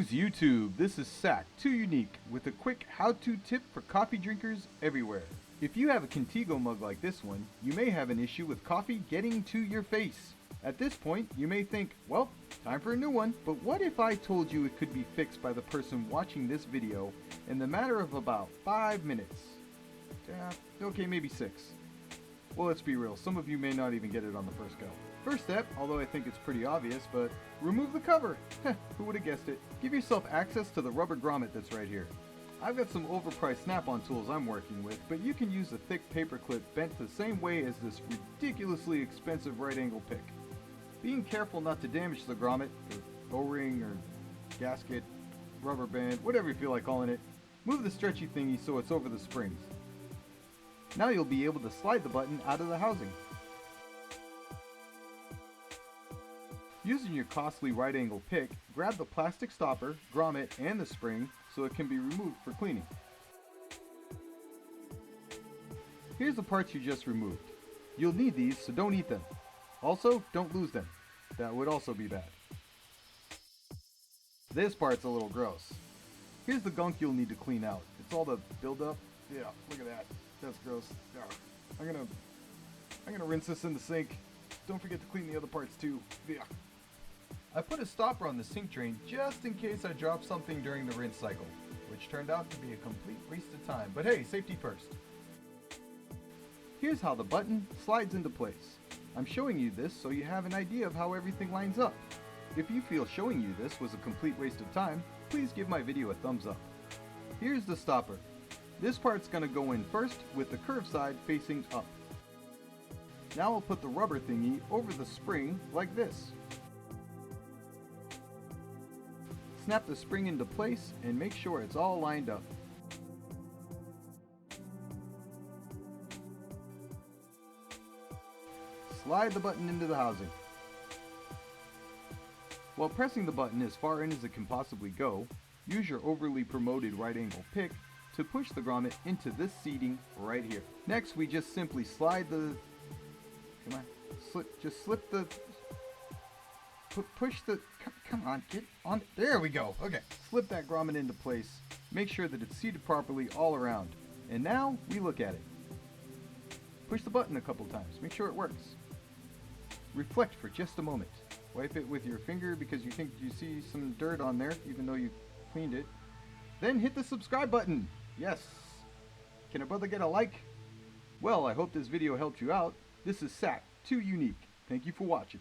Greetings YouTube, this is Sac2uneak with a quick how-to tip for coffee drinkers everywhere. If you have a Contigo mug like this one, you may have an issue with coffee getting to your face. At this point, you may think, well, time for a new one, but what if I told you it could be fixed by the person watching this video in the matter of about 5 minutes? Okay, maybe 6. Well, let's be real, some of you may not even get it on the first go. First step, although I think it's pretty obvious, but remove the cover. Who would have guessed it? Give yourself access to the rubber grommet that's right here. I've got some overpriced snap-on tools I'm working with, but you can use a thick paper clip bent the same way as this ridiculously expensive right angle pick. Being careful not to damage the grommet, or O-ring, or gasket, rubber band, whatever you feel like calling it, move the stretchy thingy so it's over the springs. Now you'll be able to slide the button out of the housing. Using your costly right angle pick, grab the plastic stopper, grommet, and the spring so it can be removed for cleaning. Here's the parts you just removed. You'll need these, so don't eat them. Also, don't lose them. That would also be bad. This part's a little gross. Here's the gunk you'll need to clean out. It's all the buildup. Yeah, look at that. That's gross. Yeah. I'm gonna rinse this in the sink. Don't forget to clean the other parts too. Yeah. I put a stopper on the sink drain just in case I dropped something during the rinse cycle, which turned out to be a complete waste of time. But hey, safety first. Here's how the button slides into place. I'm showing you this so you have an idea of how everything lines up. If you feel showing you this was a complete waste of time, please give my video a thumbs up. Here's the stopper. This part's gonna go in first with the curved side facing up. Now I'll put the rubber thingy over the spring like this. Snap the spring into place and make sure it's all lined up. Slide the button into the housing. While pressing the button as far in as it can possibly go, use your overly promoted right angle pick to push the grommet into this seating right here. Next, we just simply slide the... slip the... Push the... Come on, get on... There we go. Okay. Slip that grommet into place. Make sure that it's seated properly all around. And now, we look at it. Push the button a couple times. Make sure it works. Reflect for just a moment. Wipe it with your finger because you think you see some dirt on there, even though you cleaned it. Then hit the subscribe button. Yes. Can a brother get a like? Well, I hope this video helped you out. This is Sac2uneak. Thank you for watching.